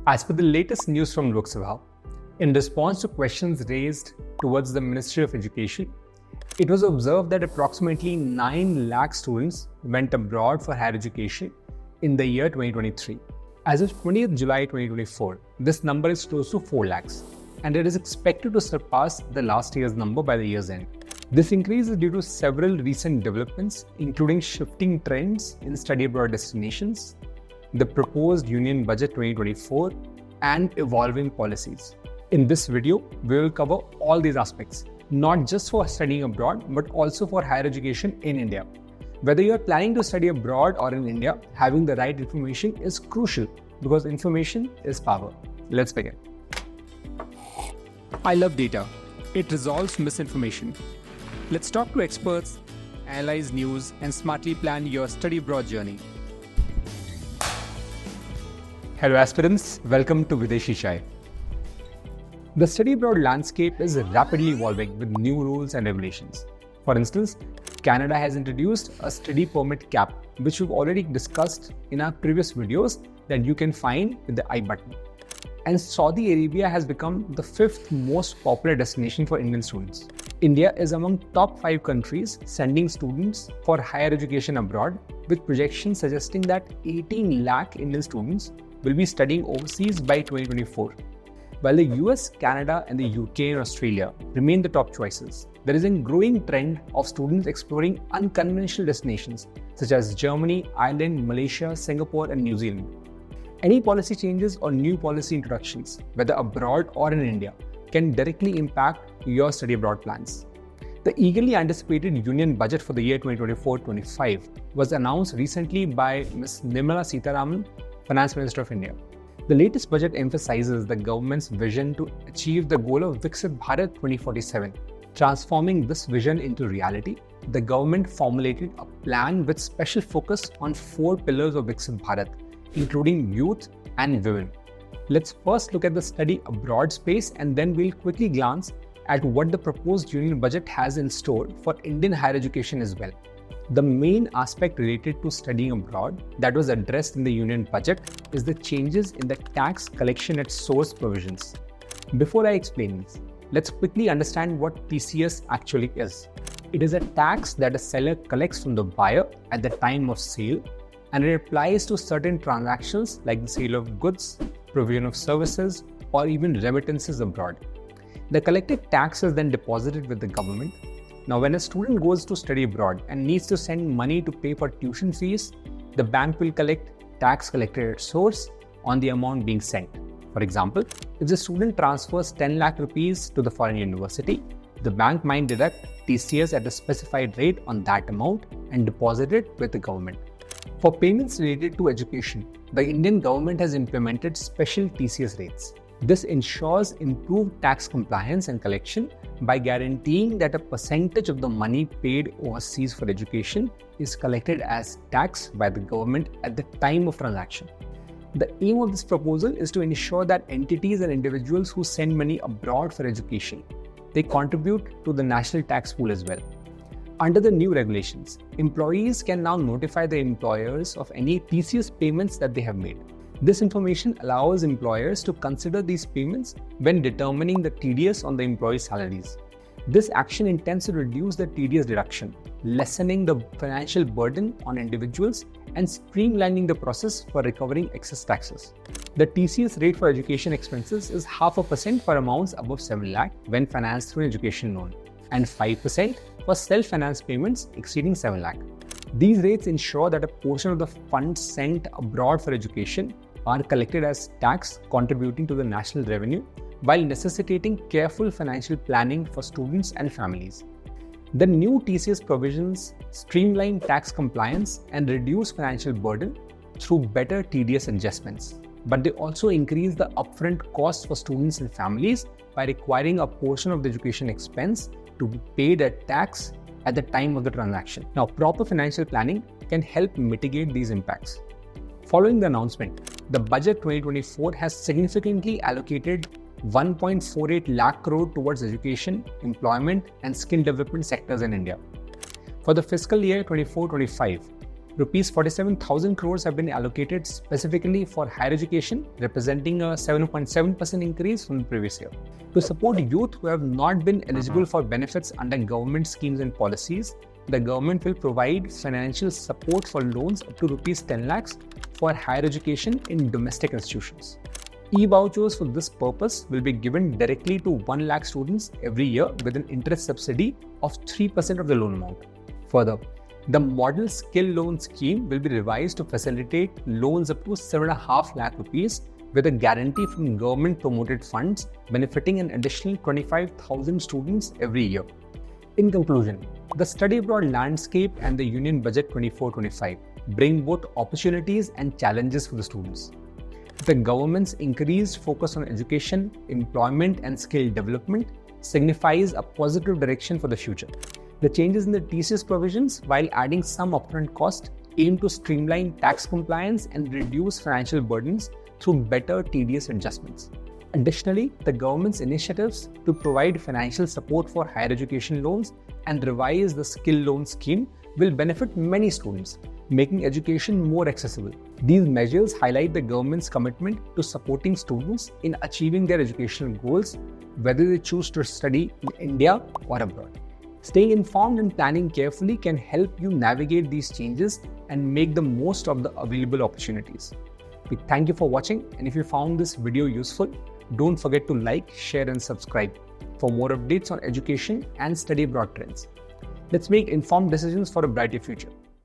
As per the latest news from Lok Sabha, in response to questions raised towards the Ministry of Education, it was observed that approximately 9 lakh students went abroad for higher education in the year 2023. As of 20th July 2024, this number is close to 4 lakhs and it is expected to surpass the last year's number by the year's end. This increase is due to several recent developments, including shifting trends in study abroad destinations, the proposed Union Budget 2024, and evolving policies. In this video, we will cover all these aspects, not just for studying abroad, but also for higher education in India. Whether you are planning to study abroad or in India, having the right information is crucial because information is power. Let's begin. I love data. It resolves misinformation. Let's talk to experts, analyze news, and smartly plan your study abroad journey. Hello aspirants, welcome to Videshi Chai. The study abroad landscape is rapidly evolving with new rules and regulations. For instance, Canada has introduced a study permit cap, which we've already discussed in our previous videos that you can find with the I button. And Saudi Arabia has become the 5th most popular destination for Indian students. India is among top 5 countries sending students for higher education abroad, with projections suggesting that 18 lakh Indian students will be studying overseas by 2024. While the US, Canada, and the UK and Australia remain the top choices, there is a growing trend of students exploring unconventional destinations such as Germany, Ireland, Malaysia, Singapore, and New Zealand. Any policy changes or new policy introductions, whether abroad or in India, can directly impact your study abroad plans. The eagerly anticipated Union Budget for the year 2024-25 was announced recently by Ms. Nirmala Sitharaman, Finance Minister of India. The latest budget emphasizes the government's vision to achieve the goal of Viksit Bharat 2047. Transforming this vision into reality, the government formulated a plan with special focus on 4 pillars of Viksit Bharat, including youth and women. Let's first look at the study abroad space and then we'll quickly glance at what the proposed Union Budget has in store for Indian higher education as well. The main aspect related to studying abroad that was addressed in the Union Budget is the changes in the tax collection at source provisions. Before I explain this, let's quickly understand what TCS actually is. It is a tax that a seller collects from the buyer at the time of sale, and it applies to certain transactions like the sale of goods, provision of services, or even remittances abroad. The collected tax is then deposited with the government. Now, when a student goes to study abroad and needs to send money to pay for tuition fees, the bank will collect tax collected at source on the amount being sent. For example, if the student transfers 10 lakh rupees to the foreign university, the bank might deduct TCS at a specified rate on that amount and deposit it with the government. For payments related to education, the Indian government has implemented special TCS rates. This ensures improved tax compliance and collection by guaranteeing that a percentage of the money paid overseas for education is collected as tax by the government at the time of transaction. The aim of this proposal is to ensure that entities and individuals who send money abroad for education, they contribute to the national tax pool as well. Under the new regulations, employees can now notify their employers of any TCS payments that they have made. This information allows employers to consider these payments when determining the TDS on the employees' salaries. This action intends to reduce the TDS deduction, lessening the financial burden on individuals and streamlining the process for recovering excess taxes. The TCS rate for education expenses is 0.5% for amounts above 7 lakh when financed through an education loan, and 5% for self-financed payments exceeding 7 lakh. These rates ensure that a portion of the funds sent abroad for education are collected as tax, contributing to the national revenue while necessitating careful financial planning for students and families. The new TCS provisions streamline tax compliance and reduce financial burden through better TDS adjustments, but they also increase the upfront costs for students and families by requiring a portion of the education expense to be paid at tax at the time of the transaction. Now, proper financial planning can help mitigate these impacts. Following the announcement, the Budget 2024 has significantly allocated 1.48 lakh crore towards education, employment, and skill development sectors in India. For the fiscal year 24-25, Rupees 47,000 crores have been allocated specifically for higher education, representing a 7.7% increase from the previous year. To support youth who have not been eligible for benefits under government schemes and policies, the government will provide financial support for loans up to Rupees 10 lakhs for higher education in domestic institutions. E-vouchers for this purpose will be given directly to 1 lakh students every year with an interest subsidy of 3% of the loan amount. Further, the Model Skill Loan Scheme will be revised to facilitate loans up to 7.5 lakh rupees with a guarantee from government-promoted funds benefiting an additional 25,000 students every year. In conclusion, the study abroad landscape and the Union Budget 24-25 bring both opportunities and challenges for the students. The government's increased focus on education, employment, and skill development signifies a positive direction for the future. The changes in the TCS provisions, while adding some upfront cost, aim to streamline tax compliance and reduce financial burdens through better TDS adjustments. Additionally, the government's initiatives to provide financial support for higher education loans and revise the skill loan scheme will benefit many students, making education more accessible. These measures highlight the government's commitment to supporting students in achieving their educational goals, whether they choose to study in India or abroad. Staying informed and planning carefully can help you navigate these changes and make the most of the available opportunities. We thank you for watching, and if you found this video useful, don't forget to like, share, and subscribe for more updates on education and study abroad trends. Let's make informed decisions for a brighter future.